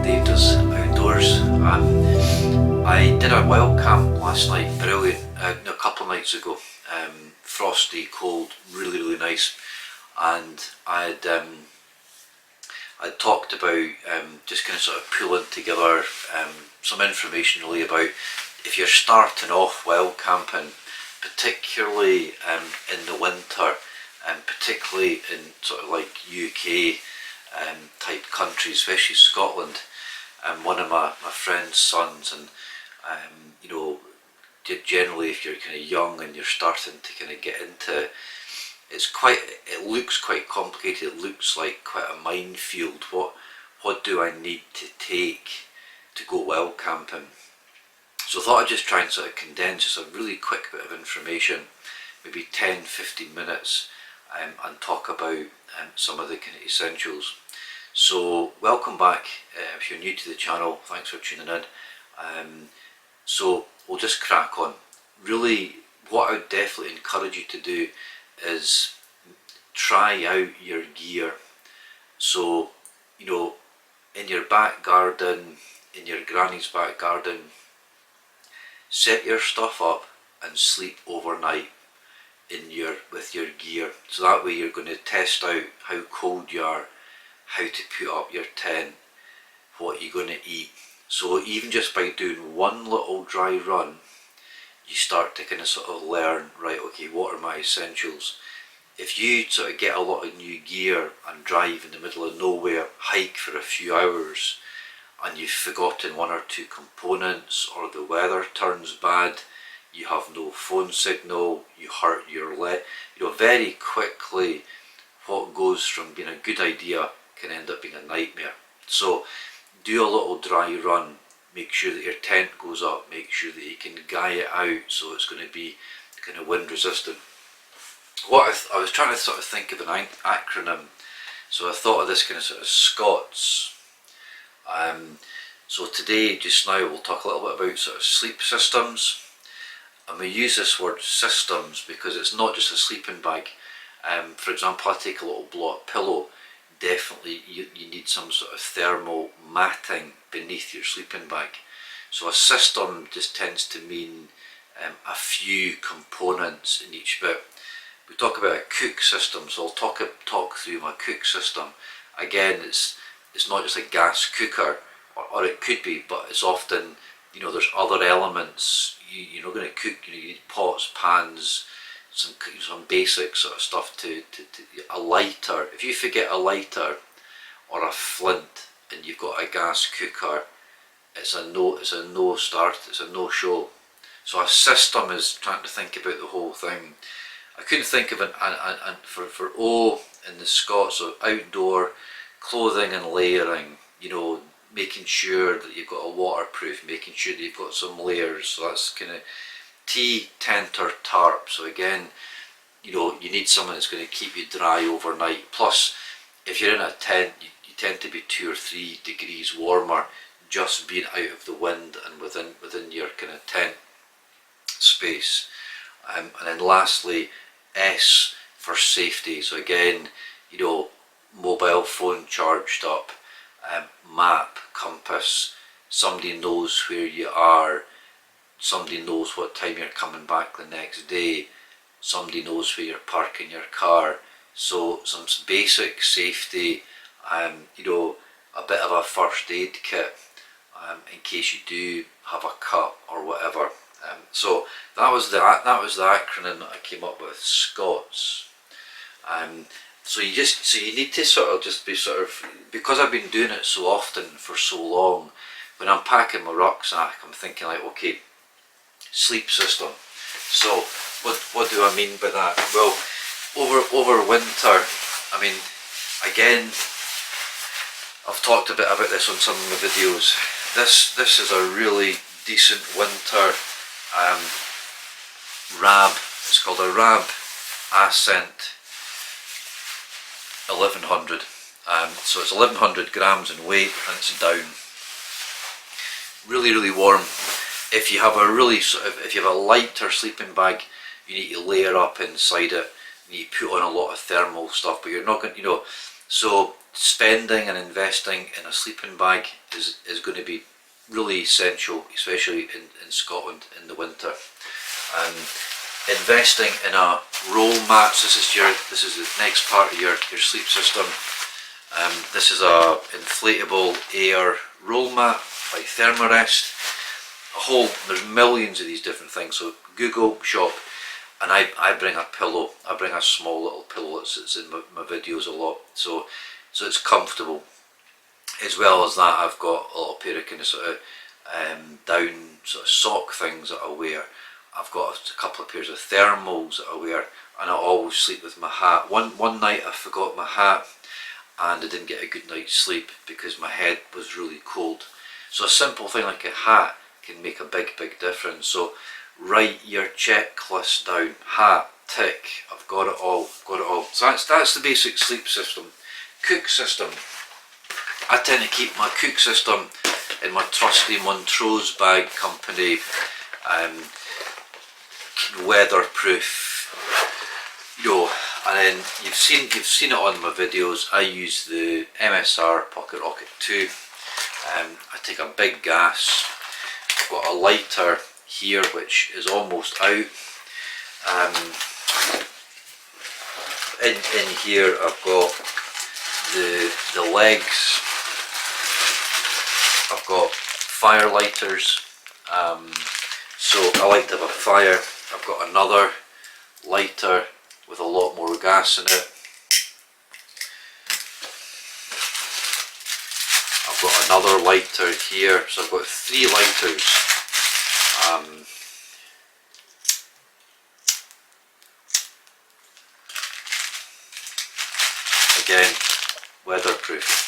David's Outdoors. I did a wild camp last night, brilliant, a couple of nights ago, frosty, cold, really nice, and I'd talked about just kind of sort of pulling together some information really about if you're starting off wild camping, particularly in the winter, and particularly in sort of like UK type countries, especially Scotland. One of my friend's sons, and you know, generally if you're kind of young and you're starting to kind of get into it looks quite complicated. It looks like quite a minefield. What do I need to take to go wild camping? So I thought I'd just try and sort of condense just a really quick bit of information, maybe 10-15 minutes, and talk about some of the kind of essentials. So welcome back. If you're new to the channel, thanks for tuning in. So we'll just crack on. Really, what I would definitely encourage you to do is try out your gear. So, you know, in your back garden, in your granny's back garden, set your stuff up and sleep overnight with your gear. So that way you're going to test out how cold you are, how to put up your tent, what you're going to eat. So even just by doing one little dry run, you start to kind of sort of learn, right, okay, what are my essentials? If you sort of get a lot of new gear and drive in the middle of nowhere, hike for a few hours, and you've forgotten one or two components, or the weather turns bad, you have no phone signal, you hurt your leg, you know, very quickly what goes from being a good idea can end up being a nightmare. So do a little dry run, make sure that your tent goes up, make sure that you can guy it out so it's going to be kind of wind resistant. What I was trying to sort of think of an acronym, so I thought of this kind of sort of SCOTS. So today, just now, we'll talk a little bit about sort of sleep systems, and we use this word systems because it's not just a sleeping bag. For example, I take a little block pillow. Definitely you need some sort of thermal matting beneath your sleeping bag. So a system just tends to mean a few components in each bit. We talk about a cook system, so I'll talk through my cook system. Again, it's not just a gas cooker, or it could be, but it's often, you know, there's other elements. You're not going to cook, you know, you need pots, pans, some basic sort of stuff to a lighter. If you forget a lighter or a flint and you've got a gas cooker, it's a no start, it's a no show. So a system is trying to think about the whole thing. I couldn't think of for O in the Scots, so outdoor clothing and layering, you know, making sure that you've got a waterproof, making sure that you've got some layers. So that's kind of T, tent or tarp. So again, you know, you need something that's going to keep you dry overnight. Plus, if you're in a tent, you tend to be 2 or 3 degrees warmer just being out of the wind and within your kind of tent space. And then lastly, S for safety. So again, you know, mobile phone charged up, map, compass, somebody knows where you are, somebody knows what time you're coming back the next day, somebody knows where you're parking your car. So some basic safety, you know, a bit of a first aid kit in case you do have a cut or whatever. So that was the acronym that I came up with, SCOTS. So you need to sort of just be sort of, because I've been doing it so often for so long, when I'm packing my rucksack, I'm thinking like, okay, sleep system. So what do I mean by that? Well, over winter, I mean, again, I've talked a bit about this on some of my videos. This is a really decent winter Rab. It's called a Rab Ascent 1100. So it's 1100 grams in weight and it's down. Really warm. If you have a lighter sleeping bag, you need to layer up inside it. You need to put on a lot of thermal stuff, but you're not going to, you know. So spending and investing in a sleeping bag is going to be really essential, especially in Scotland in the winter. Investing in a roll mat. This is the next part of your sleep system. This is a inflatable air roll mat by Thermarest. There's millions of these different things. So Google, shop, and I bring a pillow. I bring a small little pillow that's in my videos a lot. So it's comfortable. As well as that, I've got a little pair of kind of sort of down sort of sock things that I wear. I've got a couple of pairs of thermals that I wear, and I always sleep with my hat. One night I forgot my hat, and I didn't get a good night's sleep because my head was really cold. So a simple thing like a hat can make a big difference. So write your checklist down. Hat, tick, I've got it all, So that's the basic sleep system. Cook system. I tend to keep my cook system in my trusty Montrose bag company, weatherproof, and then you've seen it on my videos. I use the MSR Pocket Rocket 2. I take a big gas. I've got a lighter here which is almost out. In here I've got the legs. I've got fire lighters, so I like to have a fire. I've got another lighter with a lot more gas in it. I've got another lighter here, so I've got 3 lighters. Again, weatherproof.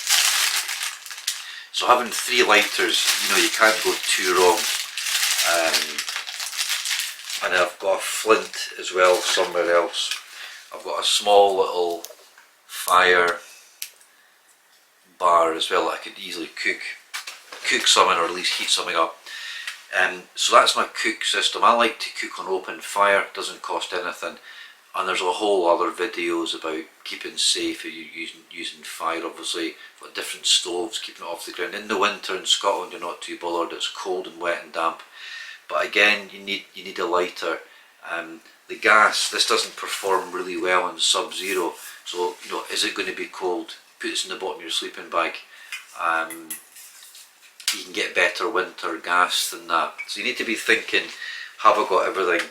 So having 3 lighters, you can't go too wrong. And I've got a flint as well somewhere else. I've got a small little fire bar as well that I could easily cook something, or at least heat something up. So that's my cook system. I like to cook on open fire. It doesn't cost anything. And there's a whole other videos about keeping safe, using fire obviously. Got different stoves, keeping it off the ground. In the winter in Scotland you're not too bothered, it's cold and wet and damp. But again, you need a lighter. The gas, this doesn't perform really well in sub-zero. So, is it going to be cold? Put this in the bottom of your sleeping bag. You can get better winter gas than that. So you need to be thinking, have I got everything?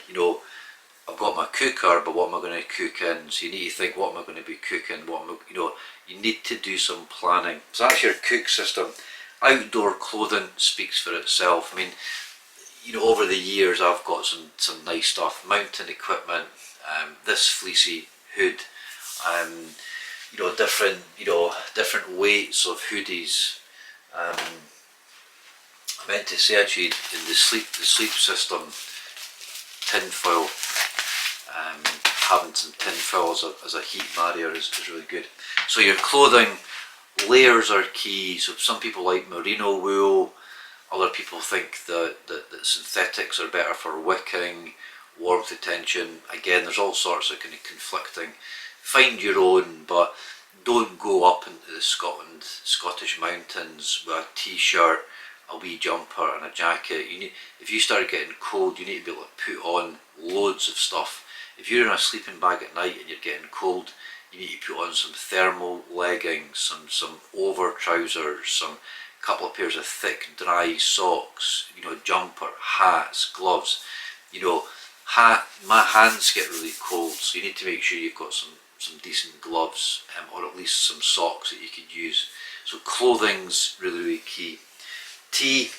I've got my cooker, but what am I going to cook in? So you need to think, what am I going to be cooking? You need to do some planning. So that's your cook system. Outdoor clothing speaks for itself. I mean, over the years I've got some nice stuff. Mountain equipment, this fleecy hood, different weights of hoodies. I meant to say actually, in the sleep system, tinfoil. Having some tinfoil as a heat barrier is really good. So your clothing, layers are key. So some people like merino wool, other people think that synthetics are better for wicking, warmth retention. Again, there's all sorts of kind of conflicting. Find your own, but don't go up into the Scottish mountains with a t-shirt, a wee jumper and a jacket. If you start getting cold, you need to be able to put on loads of stuff. If you're in a sleeping bag at night and you're getting cold, you need to put on some thermal leggings, some over trousers, some couple of pairs of thick dry socks, jumper, hats, gloves. My hands get really cold, so you need to make sure you've got some decent gloves, or at least some socks that you could use. So clothing's really key. Tea.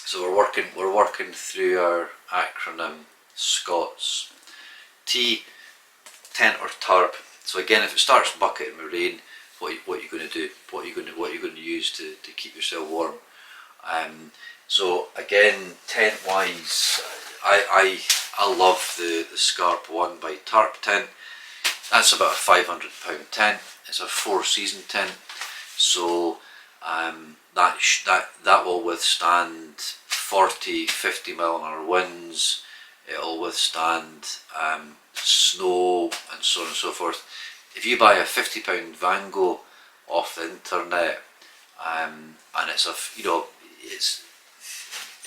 So we're working through our acronym SCOTS. T, tent or tarp. So again, if it starts bucketing with rain, what are you going to do? What are you going to use to keep yourself warm? So again, tent wise, I love the Scarp One by Tarp tent. That's about a £500 tent. It's a 4-season tent, so that will withstand 40-50 mile/hour winds. It'll withstand snow and so on and so forth. If you buy a £50 Van Gogh off the internet, and it's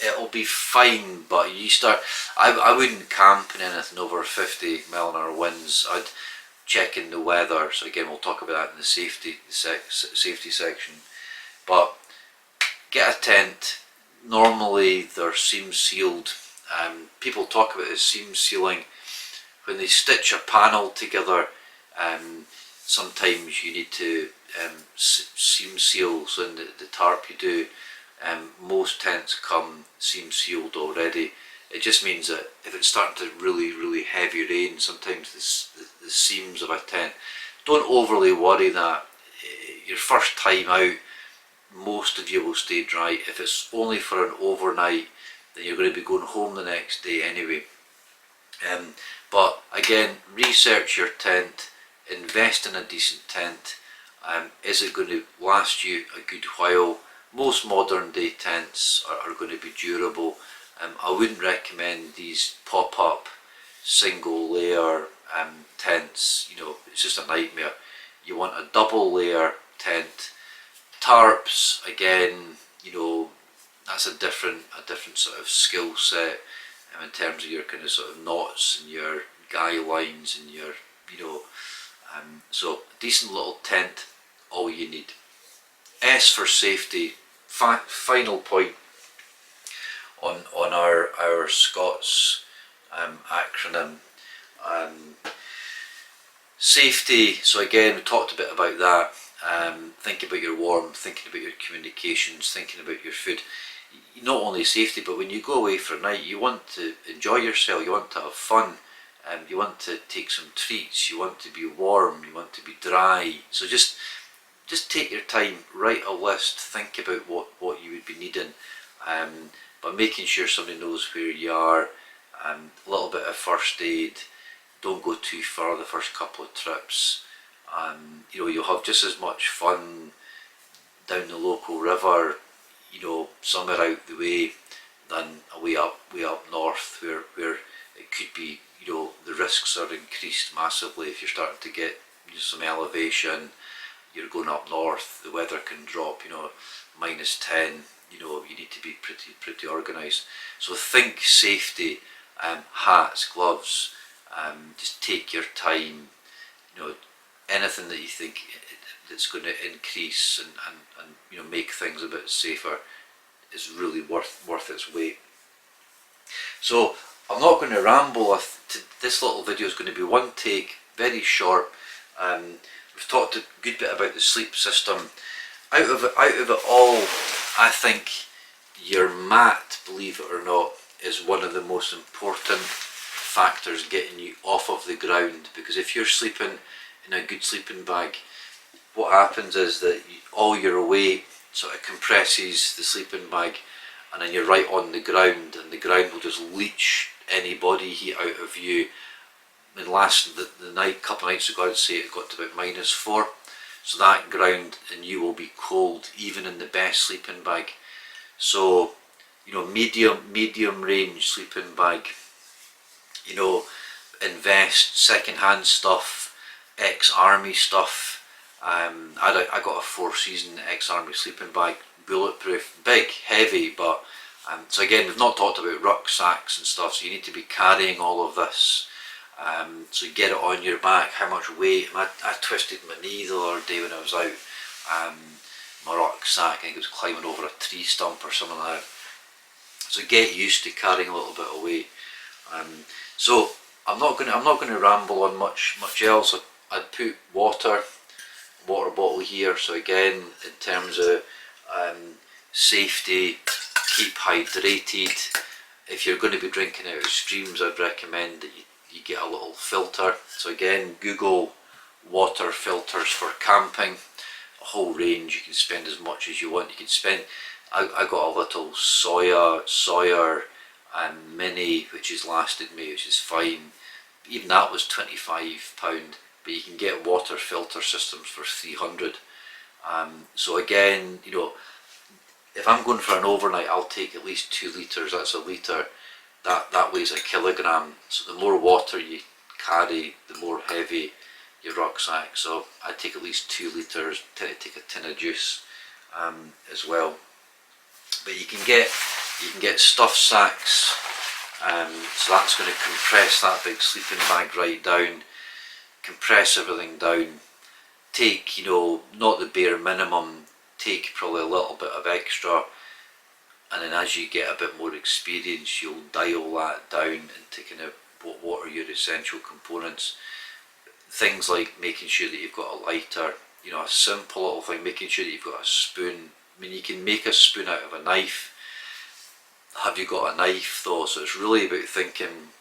it'll be fine. But you start, I wouldn't camp in anything over 50 mile/hour winds. I'd check in the weather. So again, we'll talk about that in the safety section. But get a tent. Normally they're seam sealed. People talk about this seam sealing. When they stitch a panel together, sometimes you need to seam seal. So in the tarp you do, most tents come seam sealed already. It just means that if it's starting to really heavy rain, sometimes the seams of a tent, don't overly worry that. Your first time out, most of you will stay dry. If it's only for an overnight, then you're going to be going home the next day anyway. But again, research your tent, invest in a decent tent. Is it going to last you a good while? Most modern day tents are going to be durable. I wouldn't recommend these pop-up single layer tents. It's just a nightmare. You want a double layer tent. Tarps, again, that's a different sort of skill set in terms of your kind of sort of knots and your guy lines and your, so a decent little tent, all you need. S for safety. Final point on our Scots acronym. Safety, so again, we talked a bit about that. Thinking about your warmth, thinking about your communications, thinking about your food. Not only safety, but when you go away for a night, you want to enjoy yourself, you want to have fun, you want to take some treats, you want to be warm, you want to be dry. So just take your time, write a list, think about what you would be needing, but making sure somebody knows where you are. A little bit of first aid. Don't go too far the first couple of trips. You'll have just as much fun down the local river, somewhere out the way, than way up north where it could be, the risks are increased massively. If you're starting to get some elevation, you're going up north, the weather can drop, -10, you need to be pretty organised. So think safety, hats, gloves, just take your time, anything that you think that's going to increase and make things a bit safer is really worth its weight. So I'm not going to ramble. This little video is going to be one take, very short. We've talked a good bit about the sleep system. Out of it all, I think your mat, believe it or not, is one of the most important factors getting you off of the ground, because if you're sleeping in a good sleeping bag, what happens is that all your weight sort of compresses the sleeping bag, and then you're right on the ground, and the ground will just leach any body heat out of you. And the couple of nights ago, I'd say it got to about -4, so that ground and you will be cold even in the best sleeping bag. So medium range sleeping bag. Invest second-hand stuff, ex-army stuff. I got a 4-season ex-army sleeping bag, bulletproof, big, heavy, but so again, we've not talked about rucksacks and stuff, so you need to be carrying all of this. So you get it on your back. How much weight? I twisted my knee the other day when I was out. My rucksack, I think it was climbing over a tree stump or something like that. So get used to carrying a little bit of weight. So I'm not going to ramble on much else. I'd put water bottle here. So again, in terms of safety, keep hydrated. If you're going to be drinking out of streams, I'd recommend that you get a little filter. So again, Google water filters for camping. A whole range. You can spend as much as you want. You can spend. I got a little Sawyer mini, which has lasted me, which is fine. Even that was £25, but you can get water filter systems for 300. So again, if I'm going for an overnight, I'll take at least 2 litres. That's a litre. That weighs a kilogram. So the more water you carry, the more heavy your rucksack. So I take at least 2 litres, tend to take a tin of juice as well. But you can get stuff sacks, so that's going to compress that big sleeping bag right down, compress everything down, take, you know, not the bare minimum, take probably a little bit of extra, and then as you get a bit more experience, you'll dial that down into kind of what are your essential components. Things like making sure that you've got a lighter, you know, a simple little thing, making sure that you've got a spoon. I mean, you can make a spoon out of a knife. Have you got a knife though? So it's really about thinking,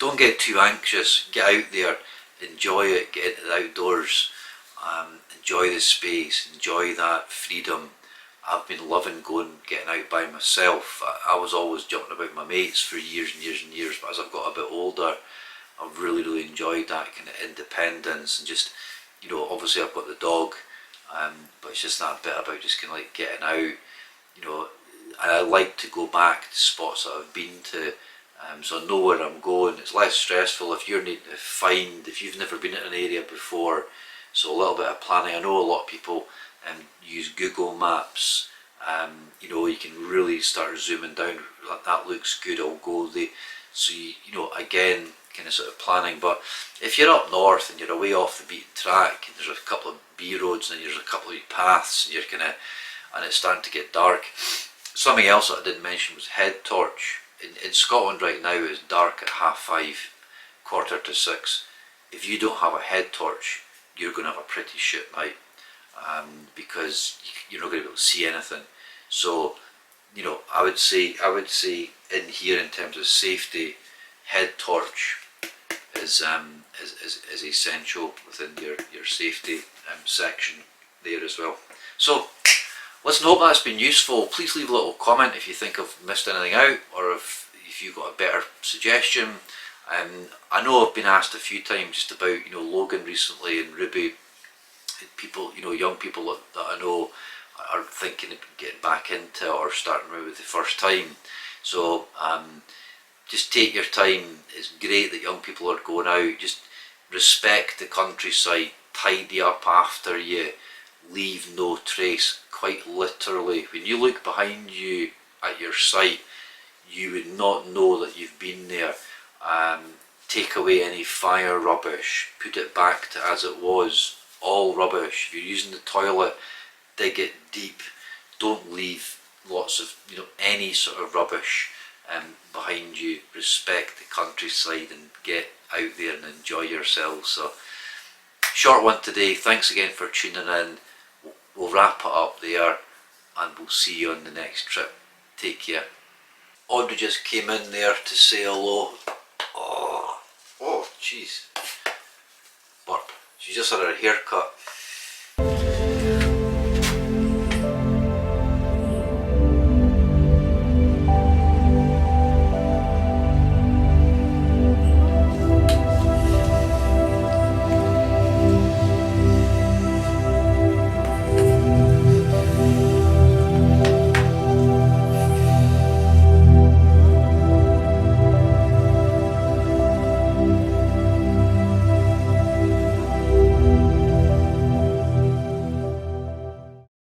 don't get too anxious, get out there, enjoy it, get into the outdoors, enjoy the space, enjoy that freedom. I've been loving getting out by myself. I was always jumping about my mates for years and years and years, but as I've got a bit older, I've really enjoyed that kind of independence, and just, you know, obviously I've got the dog, but it's just that bit about just kind of like getting out, you know. And I like to go back to spots that I've been to, so I know where I'm going. It's less stressful if you're needing to find, if you've never been in an area before. So a little bit of planning. I know a lot of people use Google Maps. You know, you can really start zooming down. That looks good, I'll go there. So you know, again, kind of sort of planning. But if you're up north and you're away off the beaten track, and there's a couple of B roads and there's a couple of paths, and and it's starting to get dark. Something else that I didn't mention was head torch. In Scotland right now it's dark at 5:30, 5:45. If you don't have a head torch, you're going to have a pretty shit night, because you're not going to be able to see anything. So, you know, I would say in here, in terms of safety, head torch is essential within your safety section there as well. So listen, hope that's been useful. Please leave a little comment if you think I've missed anything out, or if you've got a better suggestion. I know I've been asked a few times just about, you know, Logan recently and Ruby. People, you know, young people that I know are thinking of getting back into it or starting with the first time. So just take your time. It's great that young people are going out. Just respect the countryside, tidy up after you, leave no trace. Quite literally, when you look behind you at your site, you would not know that you've been there. Take away any fire rubbish, put it back to as it was, all rubbish. If you're using the toilet, dig it deep. Don't leave lots of, you know, any sort of rubbish behind you. Respect the countryside and get out there and enjoy yourselves. So, short one today. Thanks again for tuning in. We'll wrap it up there, and we'll see you on the next trip. Take care. Audrey just came in there to say hello. Oh, jeez. Burp. She just had her hair cut.